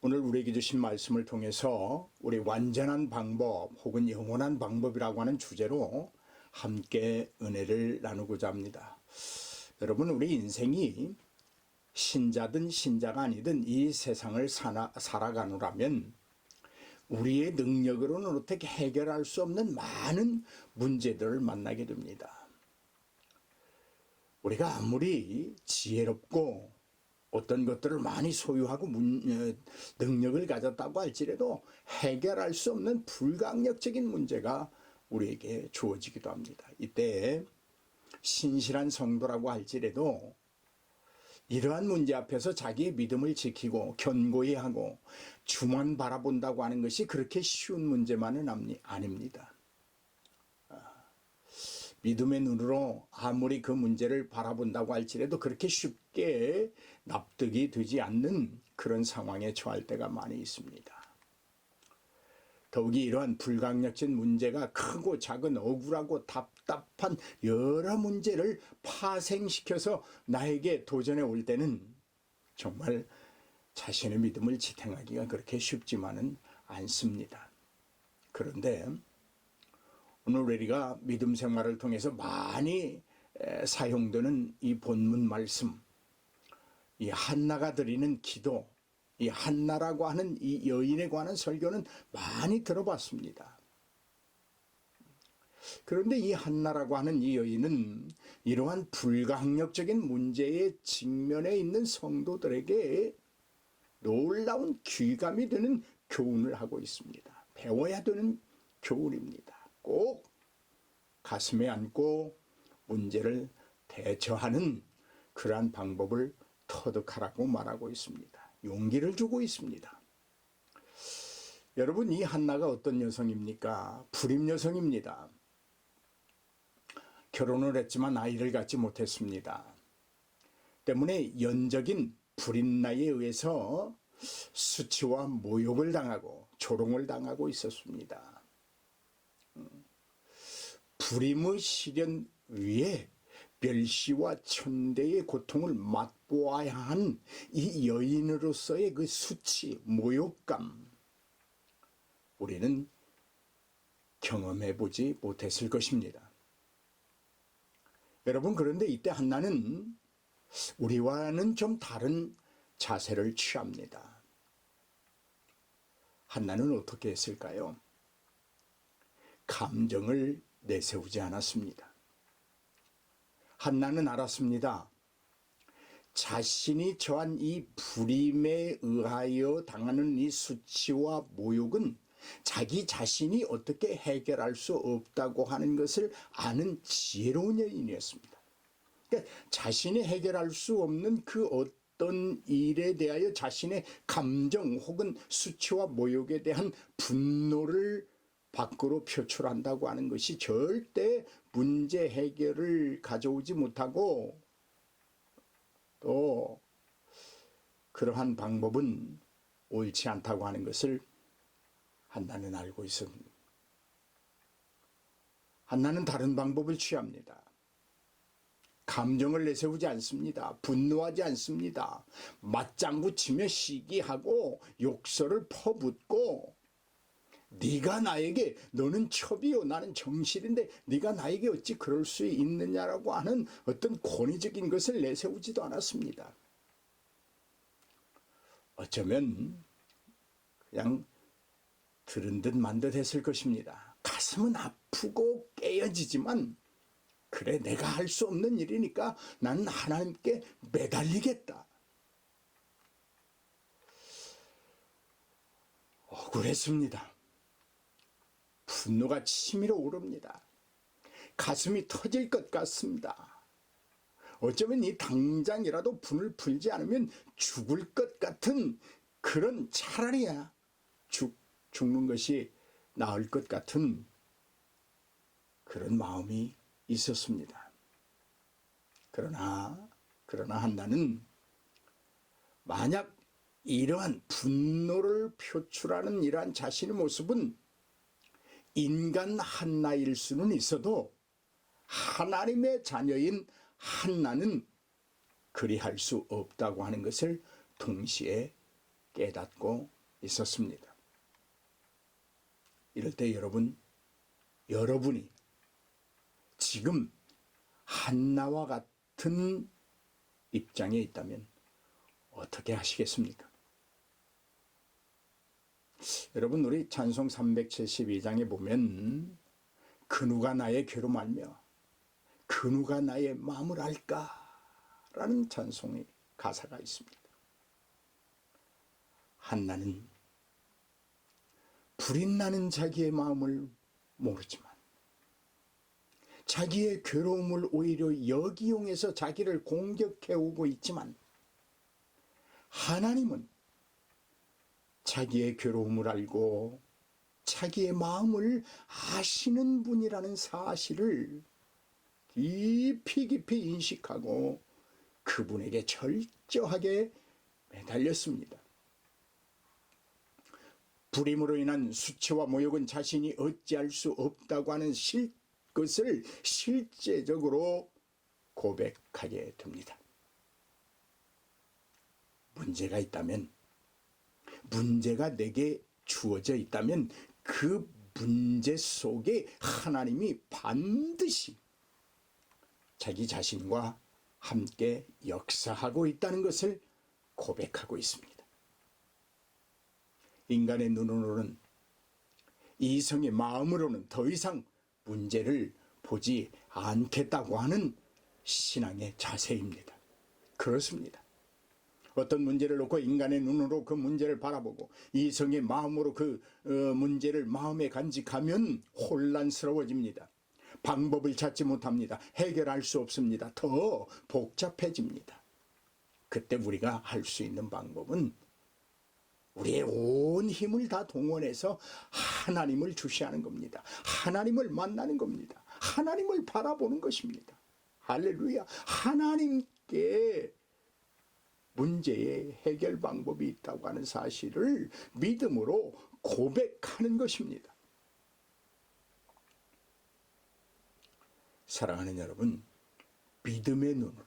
오늘 우리에게 주신 말씀을 통해서 우리 완전한 방법 혹은 영원한 방법이라고 하는 주제로 함께 은혜를 나누고자 합니다. 여러분, 우리 인생이 신자든 신자가 아니든 이 세상을 살아가노라면 우리의 능력으로는 어떻게 해결할 수 없는 많은 문제들을 만나게 됩니다. 우리가 아무리 지혜롭고 어떤 것들을 많이 소유하고 능력을 가졌다고 할지라도 해결할 수 없는 불가항력적인 문제가 우리에게 주어지기도 합니다. 이때 신실한 성도라고 할지라도 이러한 문제 앞에서 자기의 믿음을 지키고 견고히 하고 주만 바라본다고 하는 것이 그렇게 쉬운 문제만은 아닙니다. 믿음의 눈으로 아무리 그 문제를 바라본다고 할지라도 그렇게 쉽게 납득이 되지 않는 그런 상황에 처할 때가 많이 있습니다. 더욱이 이러한 불가항력적인 문제가 크고 작은 억울하고 답답한 여러 문제를 파생시켜서 나에게 도전해 올 때는 정말 자신의 믿음을 지탱하기가 그렇게 쉽지만은 않습니다. 그런데 오늘 우리가 믿음 생활을 통해서 많이 사용되는 이 본문 말씀, 이 한나가 드리는 기도, 이 한나라고 하는 이 여인에 관한 설교는 많이 들어봤습니다. 그런데 이 한나라고 하는 이 여인은 이러한 불가항력적인 문제에 직면해 있는 성도들에게 놀라운 귀감이 되는 교훈을 하고 있습니다. 배워야 되는 교훈입니다. 꼭 가슴에 안고 문제를 대처하는 그러한 방법을 터득하라고 말하고 있습니다. 용기를 주고 있습니다. 여러분, 이 한나가 어떤 여성입니까? 불임 여성입니다. 결혼을 했지만 아이를 갖지 못했습니다. 때문에 연적인 불임나에 의해서 수치와 모욕을 당하고 조롱을 당하고 있었습니다. 불임의 시련 위에 멸시와 천대의 고통을 맛보아야 한 이 여인으로서의 그 수치, 모욕감, 우리는 경험해 보지 못했을 것입니다. 여러분, 그런데 이때 한나는 우리와는 좀 다른 자세를 취합니다. 한나는 어떻게 했을까요? 감정을 내세우지 않았습니다. 한나는 알았습니다. 자신이 처한 이 불임에 의하여 당하는 이 수치와 모욕은 자기 자신이 어떻게 해결할 수 없다고 하는 것을 아는 지혜로운 여인이었습니다. 그러니까 자신이 해결할 수 없는 그 어떤 일에 대하여 자신의 감정 혹은 수치와 모욕에 대한 분노를 밖으로 표출한다고 하는 것이 절대 문제 해결을 가져오지 못하고 또 그러한 방법은 옳지 않다고 하는 것을 한나는 알고 있습니다. 한나는 다른 방법을 취합니다. 감정을 내세우지 않습니다. 분노하지 않습니다. 맞장구 치며 시기하고 욕설을 퍼붓고 네가 나에게, 너는 첩이요 나는 정실인데 네가 나에게 어찌 그럴 수 있느냐라고 하는 어떤 권위적인 것을 내세우지도 않았습니다. 어쩌면 그냥 들은 듯 만 듯 했을 것입니다. 가슴은 아프고 깨어지지만 그래, 내가 할 수 없는 일이니까 나는 하나님께 매달리겠다. 억울했습니다. 분노가 치밀어 오릅니다. 가슴이 터질 것 같습니다. 어쩌면 이 당장이라도 분을 풀지 않으면 죽을 것 같은 그런, 차라리야 죽는 것이 나을 것 같은 그런 마음이 있었습니다. 그러나 한나는 만약 이러한 분노를 표출하는 이러한 자신의 모습은 인간 한나일 수는 있어도 하나님의 자녀인 한나는 그리할 수 없다고 하는 것을 동시에 깨닫고 있었습니다. 이럴 때 여러분이 지금 한나와 같은 입장에 있다면 어떻게 하시겠습니까? 여러분, 우리 찬송 372장에 보면 그 누가 나의 괴로 말며 그 누가 나의 마음을 알까? 라는 찬송의 가사가 있습니다. 한나는 불이 나는 자기의 마음을 모르지만 자기의 괴로움을 오히려 역이용해서 자기를 공격해오고 있지만 하나님은 자기의 괴로움을 알고 자기의 마음을 아시는 분이라는 사실을 깊이 인식하고 그분에게 철저하게 매달렸습니다. 불임으로 인한 수치와 모욕은 자신이 어찌할 수 없다고 하는 것을 실제적으로 고백하게 됩니다. 문제가 있다면, 문제가 내게 주어져 있다면 그 문제 속에 하나님이 반드시 자기 자신과 함께 역사하고 있다는 것을 고백하고 있습니다. 인간의 눈으로는, 이성의 마음으로는 더 이상 문제를 보지 않겠다고 하는 신앙의 자세입니다. 그렇습니다. 어떤 문제를 놓고 인간의 눈으로 그 문제를 바라보고 이성의 마음으로 그 문제를 마음에 간직하면 혼란스러워집니다. 방법을 찾지 못합니다. 해결할 수 없습니다. 더 복잡해집니다. 그때 우리가 할 수 있는 방법은 우리의 온 힘을 다 동원해서 하나님을 주시하는 겁니다. 하나님을 만나는 겁니다. 하나님을 바라보는 것입니다. 할렐루야. 하나님께 문제의 해결 방법이 있다고 하는 사실을 믿음으로 고백하는 것입니다. 사랑하는 여러분, 믿음의 눈으로,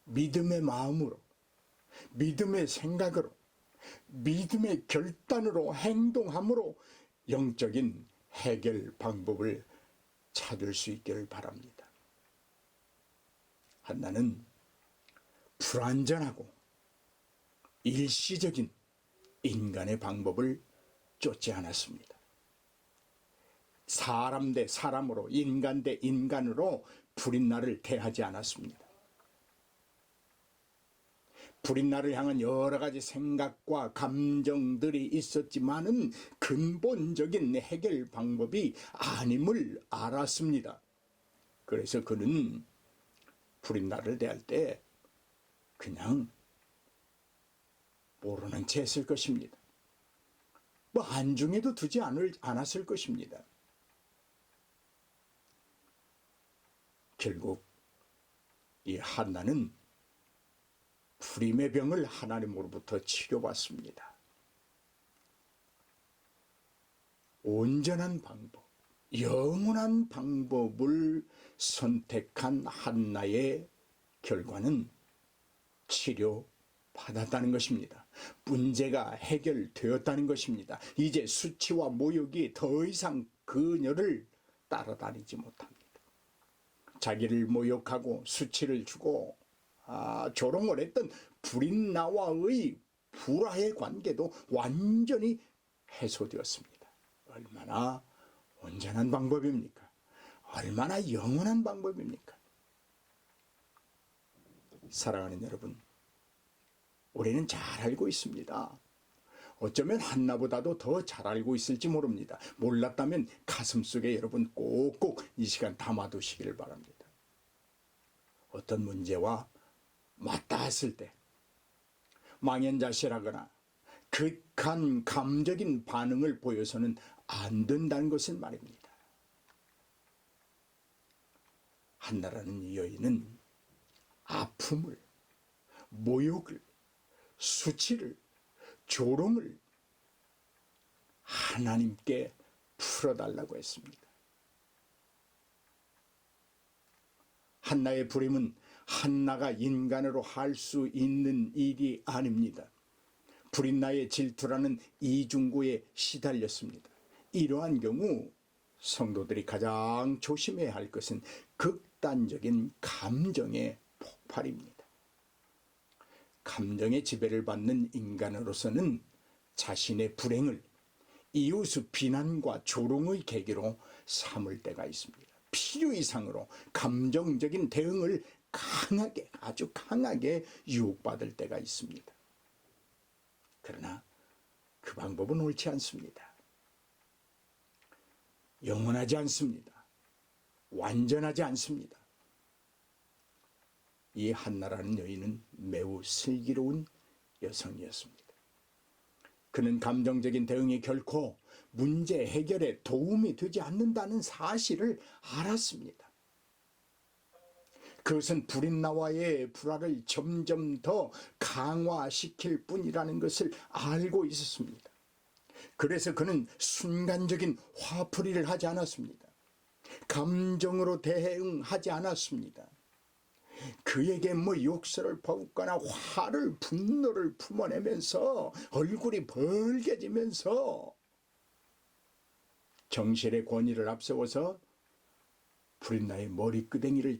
믿음의 마음으로, 믿음의 생각으로, 믿음의 결단으로 행동함으로 영적인 해결 방법을 찾을 수 있기를 바랍니다. 한나는 불완전하고 일시적인 인간의 방법을 쫓지 않았습니다. 사람 대 사람으로, 인간 대 인간으로 불인나를 대하지 않았습니다. 불인나를 향한 여러 가지 생각과 감정들이 있었지만은 근본적인 해결 방법이 아님을 알았습니다. 그래서 그는 불인나를 대할 때 그냥 모르는 채 했을 것입니다. 안중에도 두지 않았을 것입니다. 결국 이 한나는 불임의 병을 하나님으로부터 치료받습니다. 온전한 방법, 영원한 방법을 선택한 한나의 결과는 치료받았다는 것입니다. 문제가 해결되었다는 것입니다. 이제 수치와 모욕이 더 이상 그녀를 따라다니지 못합니다. 자기를 모욕하고 수치를 주고 조롱을 했던 불인나와의 불화의 관계도 완전히 해소되었습니다. 얼마나 온전한 방법입니까? 얼마나 영원한 방법입니까? 사랑하는 여러분, 우리는 잘 알고 있습니다. 어쩌면 한나보다도 더 잘 알고 있을지 모릅니다. 몰랐다면 가슴속에 여러분 꼭꼭 이 시간 담아두시기를 바랍니다. 어떤 문제와 맞닿았을 때 망연자실하거나 극한 감적인 반응을 보여서는 안 된다는 것을 말입니다. 한나라는 이 여인은 아픔을, 모욕을, 수치를, 조롱을 하나님께 풀어달라고 했습니다. 한나의 불임은 한나가 인간으로 할 수 있는 일이 아닙니다. 불인나의 질투라는 이중구에 시달렸습니다. 이러한 경우 성도들이 가장 조심해야 할 것은 극단적인 감정의 폭발입니다. 감정의 지배를 받는 인간으로서는 자신의 불행을 이웃의 비난과 조롱의 계기로 삼을 때가 있습니다. 필요 이상으로 감정적인 대응을 강하게, 아주 강하게 유혹받을 때가 있습니다. 그러나 그 방법은 옳지 않습니다. 영원하지 않습니다. 완전하지 않습니다. 이 한나라는 여인은 매우 슬기로운 여성이었습니다. 그는 감정적인 대응이 결코 문제 해결에 도움이 되지 않는다는 사실을 알았습니다. 그것은 불인나와의 불화를 점점 더 강화시킬 뿐이라는 것을 알고 있었습니다. 그래서 그는 순간적인 화풀이를 하지 않았습니다. 감정으로 대응하지 않았습니다. 그에게 욕설을 퍼붓거나 화를 분노를 품어내면서 얼굴이 벌개지면서 정실의 권위를 앞세워서 불인나의 머리끄댕이를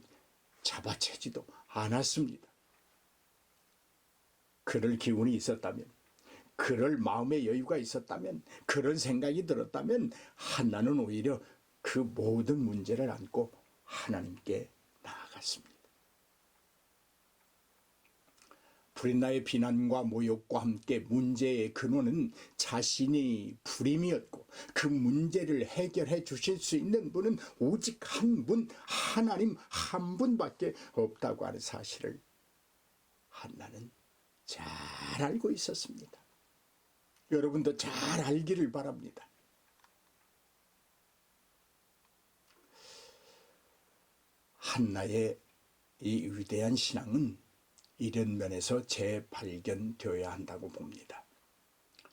잡아채지도 않았습니다. 그럴 기운이 있었다면, 그럴 마음의 여유가 있었다면, 그런 생각이 들었다면 한나는 오히려 그 모든 문제를 안고 하나님께 나아갔습니다. 불인나의 비난과 모욕과 함께 문제의 근원은 자신이 불임이었고 그 문제를 해결해 주실 수 있는 분은 오직 한 분, 하나님 한 분밖에 없다고 하는 사실을 한나는 잘 알고 있었습니다. 여러분도 잘 알기를 바랍니다. 한나의 이 위대한 신앙은 이런 면에서 재발견되어야 한다고 봅니다.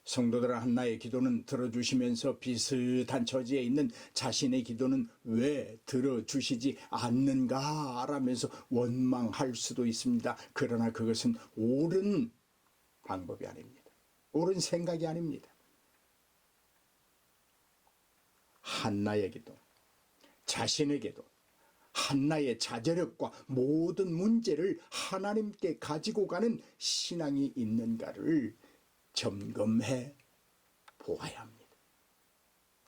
성도들은 한나의 기도는 들어주시면서 비슷한 처지에 있는 자신의 기도는 왜 들어주시지 않는가 라면서 원망할 수도 있습니다. 그러나 그것은 옳은 방법이 아닙니다. 옳은 생각이 아닙니다. 한나의 기도, 자신의 기도, 한나의 자제력과 모든 문제를 하나님께 가지고 가는 신앙이 있는가를 점검해 보아야 합니다.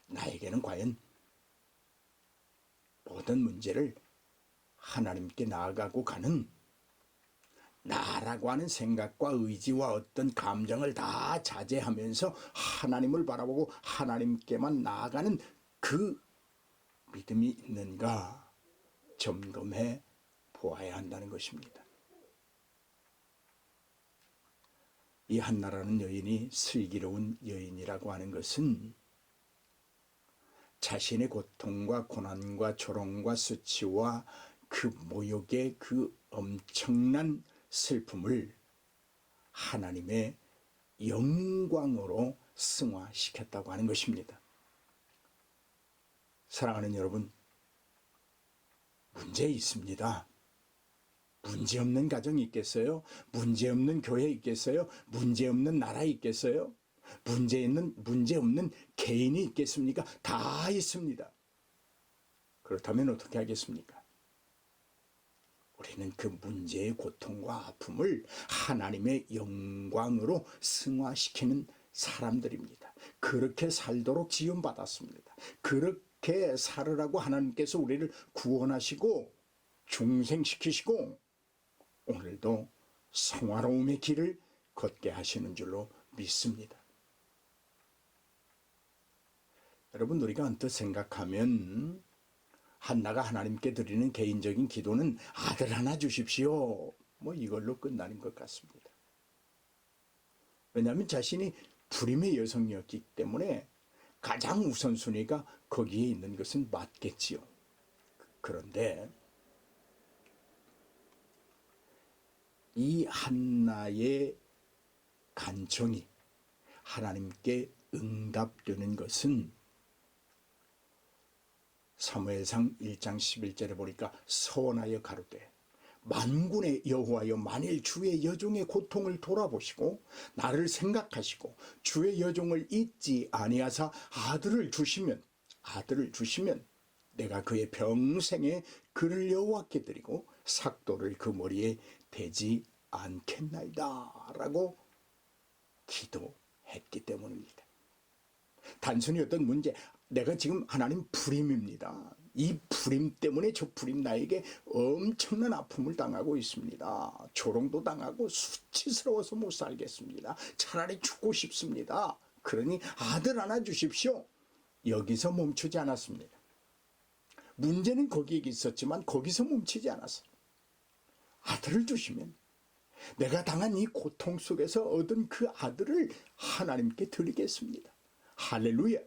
나에게는 과연 모든 문제를 하나님께 나아가고 가는 나라고 하는 생각과 의지와 어떤 감정을 다 자제하면서 하나님을 바라보고 하나님께만 나아가는 그 믿음이 있는가 점검해 보아야 한다는 것입니다. 이 한나라는 여인이 슬기로운 여인이라고 하는 것은 자신의 고통과 고난과 조롱과 수치와 그 모욕의 그 엄청난 슬픔을 하나님의 영광으로 승화시켰다고 하는 것입니다. 사랑하는 여러분, 문제 있습니다. 문제없는 가정이 있겠어요? 문제없는 교회 있겠어요? 문제없는 나라 있겠어요? 문제없는 개인이 있겠습니까? 다 있습니다. 그렇다면 어떻게 하겠습니까? 우리는 그 문제의 고통과 아픔을 하나님의 영광으로 승화시키는 사람들입니다. 그렇게 살도록 지원받았습니다. 그렇게 살으라고 하나님께서 우리를 구원하시고 중생시키시고 오늘도 성화로움의 길을 걷게 하시는 줄로 믿습니다. 여러분, 우리가 언뜻 생각하면 한나가 하나님께 드리는 개인적인 기도는 아들 하나 주십시오, 이걸로 끝나는 것 같습니다. 왜냐하면 자신이 불임의 여성이었기 때문에 가장 우선순위가 거기에 있는 것은 맞겠지요. 그런데 이 한나의 간청이 하나님께 응답되는 것은 사무엘상 1장 11절에 보니까 서원하여 가로되 만군의 여호와여, 만일 주의 여종의 고통을 돌아보시고 나를 생각하시고 주의 여종을 잊지 아니하사 아들을 주시면 내가 그의 평생에 그를 여호와께 드리고 삭도를 그 머리에 대지 않겠나이다 라고 기도했기 때문입니다. 단순히 어떤 문제, 내가 지금 하나님 불임입니다. 이 불임 때문에 저 불임 나에게 엄청난 아픔을 당하고 있습니다. 조롱도 당하고 수치스러워서 못 살겠습니다. 차라리 죽고 싶습니다. 그러니 아들 하나 주십시오. 여기서 멈추지 않았습니다. 문제는 거기에 있었지만 거기서 멈추지 않았어요. 아들을 주시면 내가 당한 이 고통 속에서 얻은 그 아들을 하나님께 드리겠습니다. 할렐루야.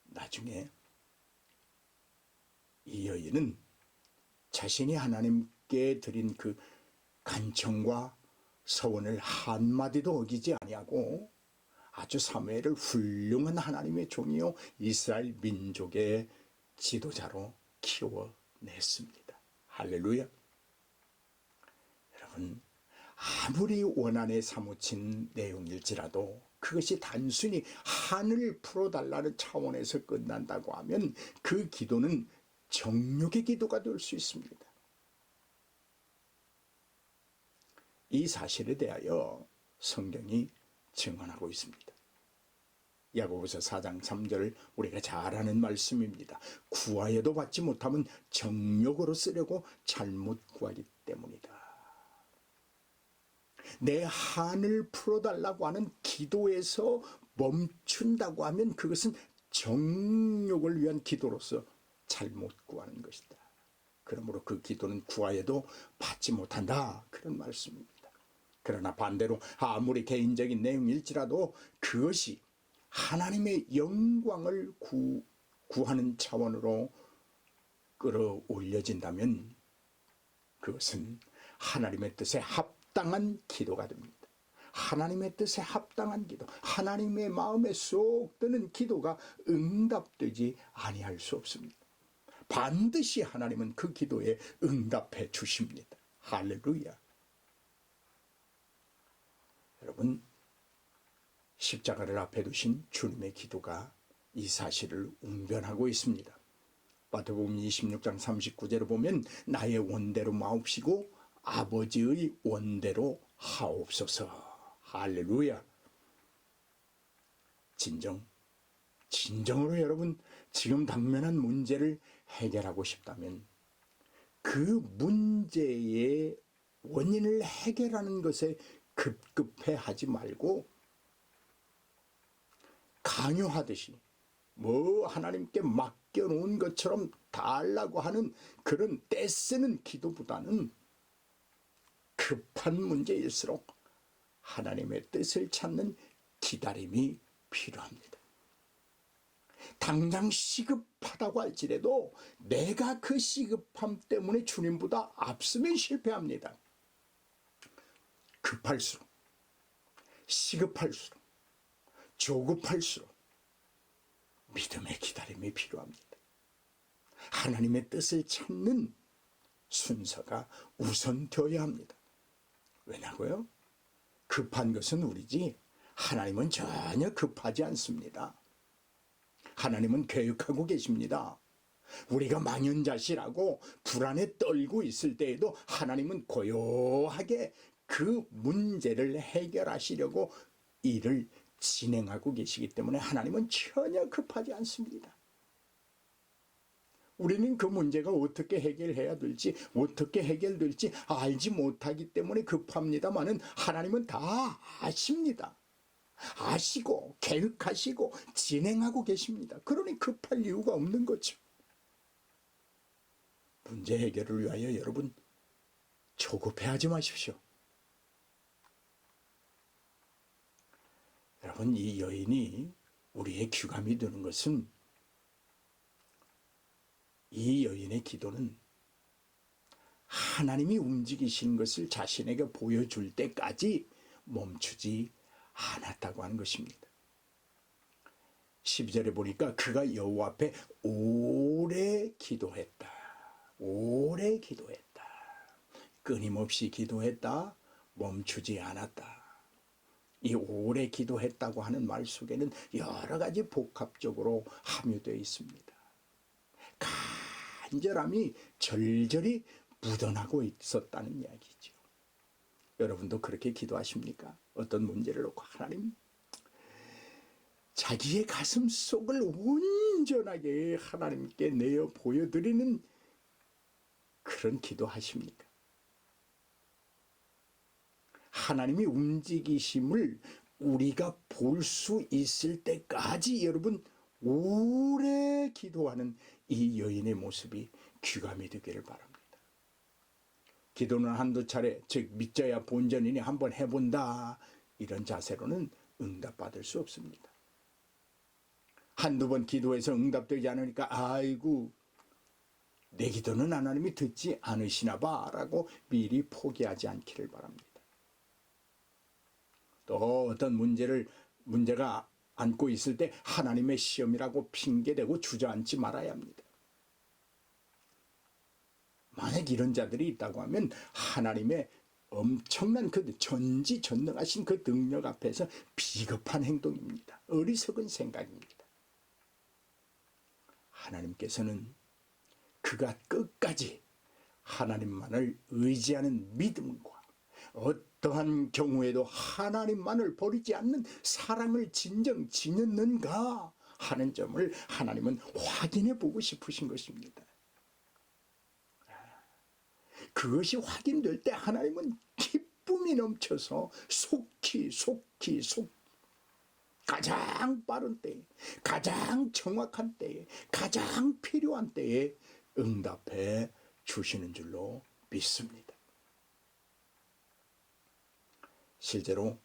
나중에 이 여인은 자신이 하나님께 드린 그 간청과 서원을 한마디도 어기지 아니하고 아주 사무엘을 훌륭한 하나님의 종이요 이스라엘 민족의 지도자로 키워냈습니다. 할렐루야. 여러분, 아무리 원한에 사무친 내용일지라도 그것이 단순히 한을 풀어달라는 차원에서 끝난다고 하면 그 기도는 정욕의 기도가 될 수 있습니다. 이 사실에 대하여 성경이 증언하고 있습니다. 야고보서 4장 3절 우리가 잘 아는 말씀입니다. 구하여도 받지 못하면 정욕으로 쓰려고 잘못 구하기 때문이다. 내 한을 풀어달라고 하는 기도에서 멈춘다고 하면 그것은 정욕을 위한 기도로서 잘못 구하는 것이다. 그러므로 그 기도는 구하여도 받지 못한다. 그런 말씀입니다. 그러나 반대로 아무리 개인적인 내용일지라도 그것이 하나님의 영광을 구하는 차원으로 끌어올려진다면 그것은 하나님의 뜻에 합당한 기도가 됩니다. 하나님의 뜻에 합당한 기도, 하나님의 마음에 쏙 드는 기도가 응답되지 아니할 수 없습니다. 반드시 하나님은 그 기도에 응답해 주십니다. 할렐루야. 여러분, 십자가를 앞에 두신 주님의 기도가 이 사실을 웅변하고 있습니다. 마태복음 26장 39절을 보면 나의 원대로 마옵시고 아버지의 원대로 하옵소서. 할렐루야. 진정으로 여러분 지금 당면한 문제를 해결하고 싶다면 그 문제의 원인을 해결하는 것에 급급해 하지 말고 강요하듯이 하나님께 맡겨놓은 것처럼 달라고 하는 그런 떼쓰는 기도보다는 급한 문제일수록 하나님의 뜻을 찾는 기다림이 필요합니다. 당장 시급하다고 할지라도 내가 그 시급함 때문에 주님보다 앞서면 실패합니다. 급할수록, 시급할수록, 조급할수록 믿음의 기다림이 필요합니다. 하나님의 뜻을 찾는 순서가 우선되어야 합니다. 왜냐고요? 급한 것은 우리지 하나님은 전혀 급하지 않습니다. 하나님은 계획하고 계십니다. 우리가 망연자실하고 불안에 떨고 있을 때에도 하나님은 고요하게 그 문제를 해결하시려고 일을 진행하고 계시기 때문에 하나님은 전혀 급하지 않습니다. 우리는 그 문제가 어떻게 해결해야 될지 어떻게 해결될지 알지 못하기 때문에 급합니다마는 하나님은 다 아십니다. 아시고 계획하시고 진행하고 계십니다. 그러니 급할 이유가 없는 거죠. 문제 해결을 위하여 여러분 조급해하지 마십시오. 여러분, 이 여인이 우리의 귀감이 되는 것은 이 여인의 기도는 하나님이 움직이신 것을 자신에게 보여줄 때까지 멈추지 않았다고 하는 것입니다. 12절에 보니까 그가 여호와 앞에 오래 기도했다. 오래 기도했다. 끊임없이 기도했다. 멈추지 않았다. 이 오래 기도했다고 하는 말 속에는 여러 가지 복합적으로 함유되어 있습니다. 간절함이 절절히 묻어나고 있었다는 이야기죠. 여러분도 그렇게 기도하십니까? 어떤 문제를 놓고 하나님, 자기의 가슴 속을 온전하게 하나님께 내어 보여드리는 그런 기도하십니까? 하나님이 움직이심을 우리가 볼 수 있을 때까지 여러분 오래 기도하는 이 여인의 모습이 귀감이 되기를 바랍니다. 기도는 한두 차례, 즉 믿져야 본전이니 한번 해본다, 이런 자세로는 응답받을 수 없습니다. 한두 번 기도해서 응답되지 않으니까 아이고 내 기도는 하나님이 듣지 않으시나 봐 라고 미리 포기하지 않기를 바랍니다. 또 어떤 문제가 안고 있을 때 하나님의 시험이라고 핑계대고 주저앉지 말아야 합니다. 만약 이런 자들이 있다고 하면 하나님의 엄청난 그 전지전능하신 그 능력 앞에서 비겁한 행동입니다. 어리석은 생각입니다. 하나님께서는 그가 끝까지 하나님만을 의지하는 믿음과 어떠한 경우에도 하나님만을 버리지 않는 사랑을 진정 지녔는가 하는 점을 하나님은 확인해 보고 싶으신 것입니다. 그것이 확인될 때 하나님은 기쁨이 넘쳐서 속히 가장 빠른 때에, 가장 정확한 때에, 가장 필요한 때에 응답해 주시는 줄로 믿습니다. 실제로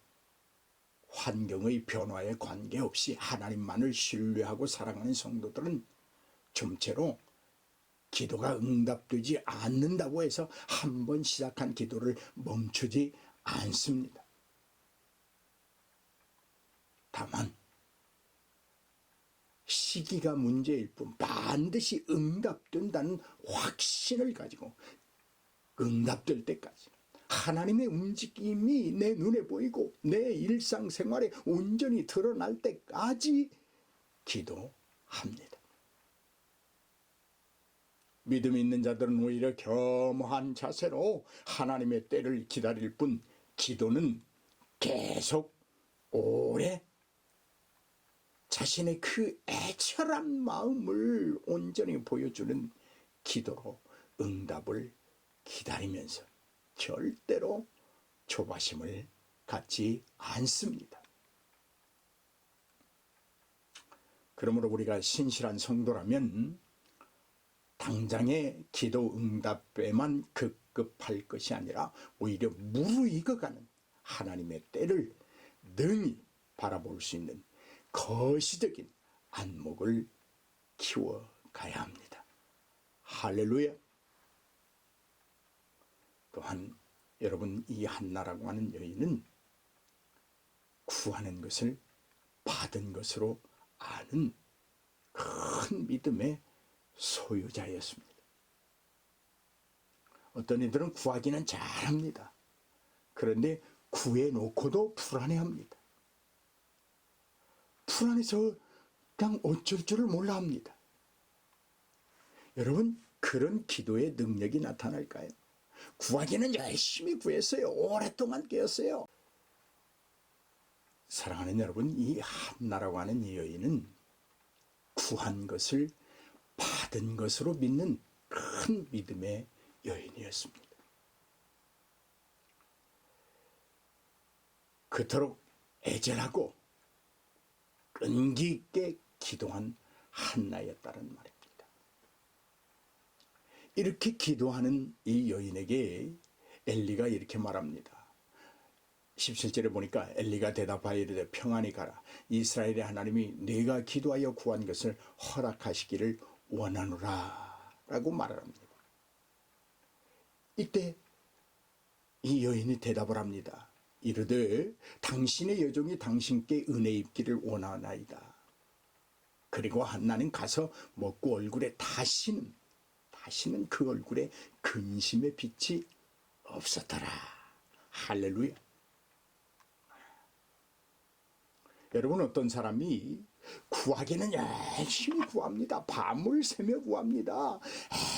환경의 변화에 관계없이 하나님만을 신뢰하고 사랑하는 성도들은 좀채로 기도가 응답되지 않는다고 해서 한 번 시작한 기도를 멈추지 않습니다. 다만 시기가 문제일 뿐 반드시 응답된다는 확신을 가지고 응답될 때까지 하나님의 움직임이 내 눈에 보이고 내 일상생활에 온전히 드러날 때까지 기도합니다. 믿음 있는 자들은 오히려 겸허한 자세로 하나님의 때를 기다릴 뿐 기도는 계속 오래 자신의 그 애절한 마음을 온전히 보여주는 기도로 응답을 기다리면서 절대로 조바심을 갖지 않습니다. 그러므로 우리가 신실한 성도라면 당장의 기도 응답에만 급급할 것이 아니라 오히려 무르익어가는 하나님의 때를 능히 바라볼 수 있는 거시적인 안목을 키워가야 합니다. 할렐루야. 또한 여러분, 이 한나라고 하는 여인은 구하는 것을 받은 것으로 아는 큰 믿음의 소유자였습니다. 어떤 이들은 구하기는 잘합니다. 그런데 구해놓고도 불안해합니다. 불안해서 그냥 어쩔 줄을 몰라 합니다. 여러분, 그런 기도의 능력이 나타날까요? 구하기는 열심히 구했어요. 오랫동안 깨었어요. 사랑하는 여러분, 이 한나라고 하는 이 여인은 구한 것을 받은 것으로 믿는 큰 믿음의 여인이었습니다. 그토록 애절하고 끈기 있게 기도한 한나였다는 말입니다. 이렇게 기도하는 이 여인에게 엘리가 이렇게 말합니다. 17절에 보니까 엘리가 대답하여 이르되 평안히 가라. 이스라엘의 하나님이 네가 기도하여 구한 것을 허락하시기를 원하노라 라고 말을 합니다. 이때 이 여인이 대답을 합니다. 이르되 당신의 여종이 당신께 은혜 입기를 원하나이다. 그리고 한나는 가서 먹고 얼굴에 다시는 그 얼굴에 근심의 빛이 없었더라. 할렐루야. 여러분, 어떤 사람이 구하기는 열심히 구합니다. 밤을 새며 구합니다.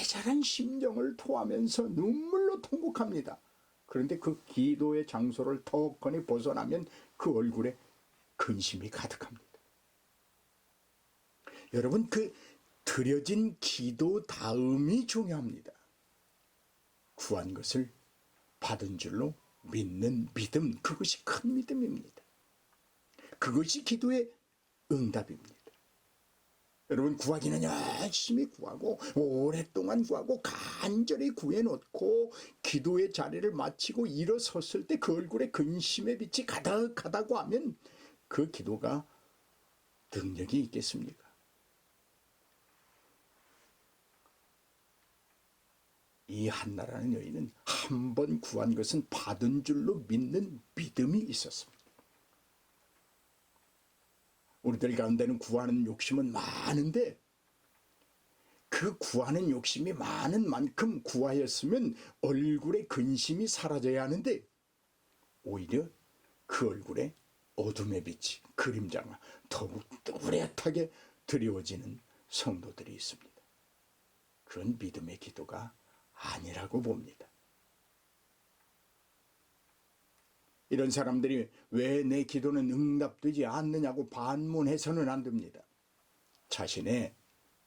애절한 심정을 토하면서 눈물로 통곡합니다. 그런데 그 기도의 장소를 턱하니 벗어나면 그 얼굴에 근심이 가득합니다. 여러분, 그 드려진 기도 다음이 중요합니다. 구한 것을 받은 줄로 믿는 믿음, 그것이 큰 믿음입니다. 그것이 기도의 응답입니다. 여러분, 구하기는 열심히 구하고 오랫동안 구하고 간절히 구해놓고 기도의 자리를 마치고 일어섰을 때 그 얼굴에 근심의 빛이 가득하다고 하면 그 기도가 능력이 있겠습니까? 이 한나라는 여인은 한 번 구한 것은 받은 줄로 믿는 믿음이 있었습니다. 우리들 가운데는 구하는 욕심은 많은데 그 구하는 욕심이 많은 만큼 구하였으면 얼굴에 근심이 사라져야 하는데 오히려 그 얼굴에 어둠의 빛이, 그림자가 더욱 뚜렷하게 드리워지는 성도들이 있습니다. 그건 믿음의 기도가 아니라고 봅니다. 이런 사람들이 왜 내 기도는 응답되지 않느냐고 반문해서는 안 됩니다. 자신의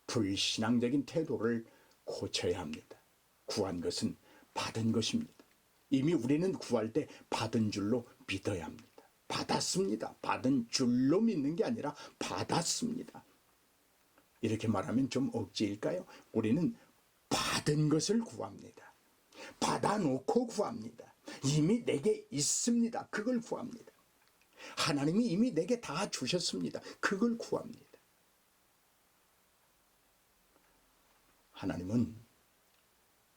불신앙적인 태도를 고쳐야 합니다. 구한 것은 받은 것입니다. 이미 우리는 구할 때 받은 줄로 믿어야 합니다. 받았습니다. 받은 줄로 믿는 게 아니라 받았습니다. 이렇게 말하면 좀 억지일까요? 우리는 받은 것을 구합니다. 받아놓고 구합니다. 이미 내게 있습니다. 그걸 구합니다. 하나님이 이미 내게 다 주셨습니다. 그걸 구합니다. 하나님은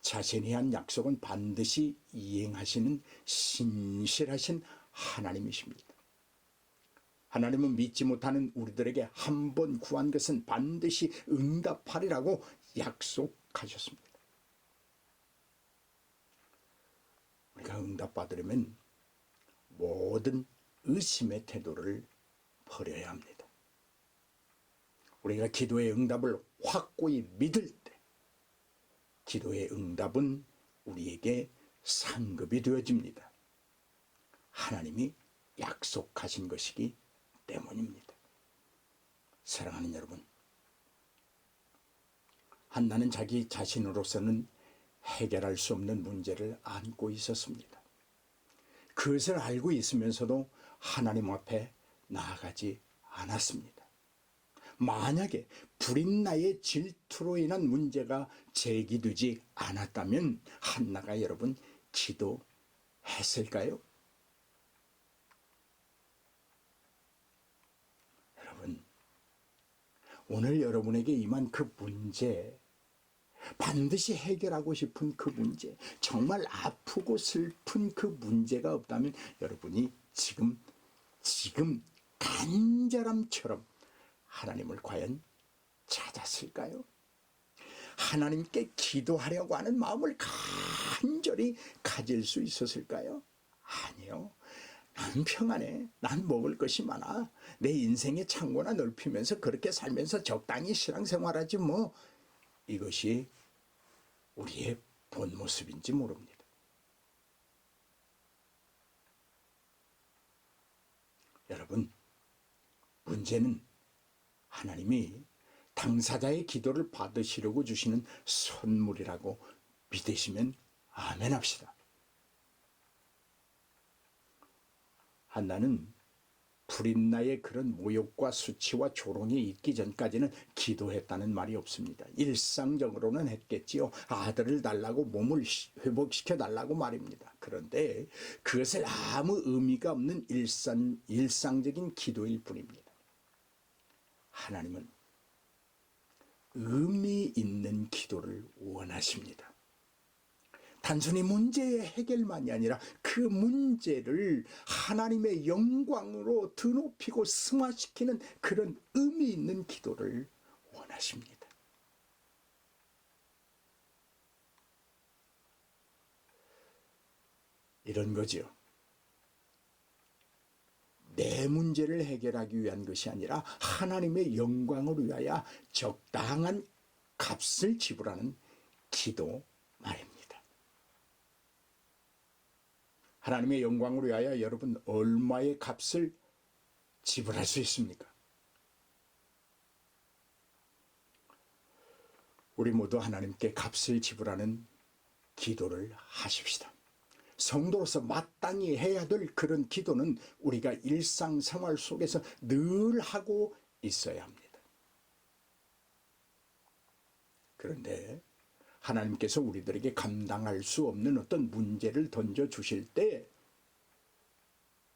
자신이 한 약속은 반드시 이행하시는 신실하신 하나님이십니다. 하나님은 믿지 못하는 우리들에게 한 번 구한 것은 반드시 응답하리라고 약속하셨습니다. 우리가 응답받으려면 모든 의심의 태도를 버려야 합니다. 우리가 기도의 응답을 확고히 믿을 때 기도의 응답은 우리에게 상급이 되어집니다. 하나님이 약속하신 것이기 때문입니다. 사랑하는 여러분, 한나는 자기 자신으로서는 해결할 수 없는 문제를 안고 있었습니다. 그것을 알고 있으면서도 하나님 앞에 나아가지 않았습니다. 만약에 불인나의 질투로 인한 문제가 제기되지 않았다면 한나가 여러분 기도했을까요? 여러분, 오늘 여러분에게 임한 그 문제, 반드시 해결하고 싶은 그 문제, 정말 아프고 슬픈 그 문제가 없다면 여러분이 지금 간절함처럼 하나님을 과연 찾았을까요? 하나님께 기도하려고 하는 마음을 간절히 가질 수 있었을까요? 아니요. 난 평안해. 난 먹을 것이 많아. 내 인생의 창고나 넓히면서 그렇게 살면서 적당히 신앙생활하지 뭐. 이것이 우리의 본 모습인지 모릅니다. 여러분, 문제는 하나님이 당사자의 기도를 받으시려고 주시는 선물이라고 믿으시면 아멘 합시다. 한나는 불인나의 그런 모욕과 수치와 조롱이 있기 전까지는 기도했다는 말이 없습니다. 일상적으로는 했겠지요. 아들을 달라고, 몸을 회복시켜 달라고 말입니다. 그런데 그것을 아무 의미가 없는 일상적인 기도일 뿐입니다. 하나님은 의미 있는 기도를 원하십니다. 단순히 문제의 해결만이 아니라 그 문제를 하나님의 영광으로 드높이고 승화시키는 그런 의미 있는 기도를 원하십니다. 이런 거죠. 내 문제를 해결하기 위한 것이 아니라 하나님의 영광을 위하여 적당한 값을 지불하는 기도 말입니다. 하나님의 영광을 위하여 여러분 얼마의 값을 지불할 수 있습니까? 우리 모두 하나님께 값을 지불하는 기도를 하십시다. 성도로서 마땅히 해야 될 그런 기도는 우리가 일상생활 속에서 늘 하고 있어야 합니다. 그런데 하나님께서 우리들에게 감당할 수 없는 어떤 문제를 던져주실 때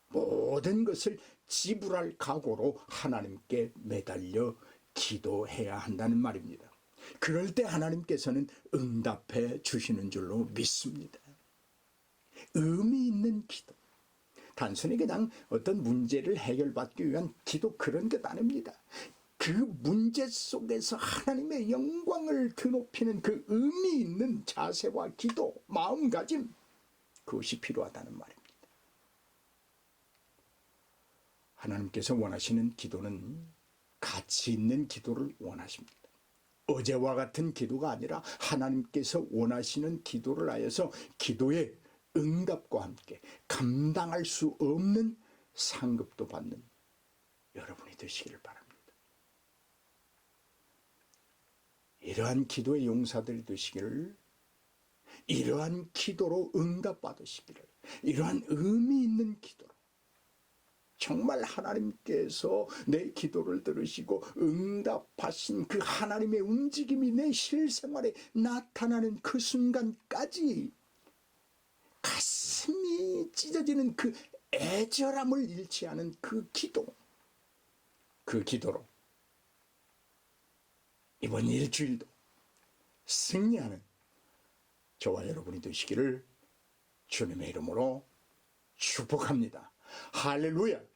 모든 것을 지불할 각오로 하나님께 매달려 기도해야 한다는 말입니다. 그럴 때 하나님께서는 응답해 주시는 줄로 믿습니다. 의미 있는 기도. 단순히 그냥 어떤 문제를 해결받기 위한 기도 그런 것 아닙니다. 그 문제 속에서 하나님의 영광을 드높이는 그 의미 있는 자세와 기도, 마음가짐, 그것이 필요하다는 말입니다. 하나님께서 원하시는 기도는 가치 있는 기도를 원하십니다. 어제와 같은 기도가 아니라 하나님께서 원하시는 기도를 하여서 기도의 응답과 함께 감당할 수 없는 상급도 받는 여러분이 되시기를 바랍니다. 이러한 기도의 용사들이 되시기를, 이러한 기도로 응답받으시기를, 이러한 의미 있는 기도로 정말 하나님께서 내 기도를 들으시고 응답하신 그 하나님의 움직임이 내 실생활에 나타나는 그 순간까지 가슴이 찢어지는 그 애절함을 잃지 않은 그 기도, 그 기도로 이번 일주일도 승리하는 저와 여러분이 되시기를 주님의 이름으로 축복합니다. 할렐루야.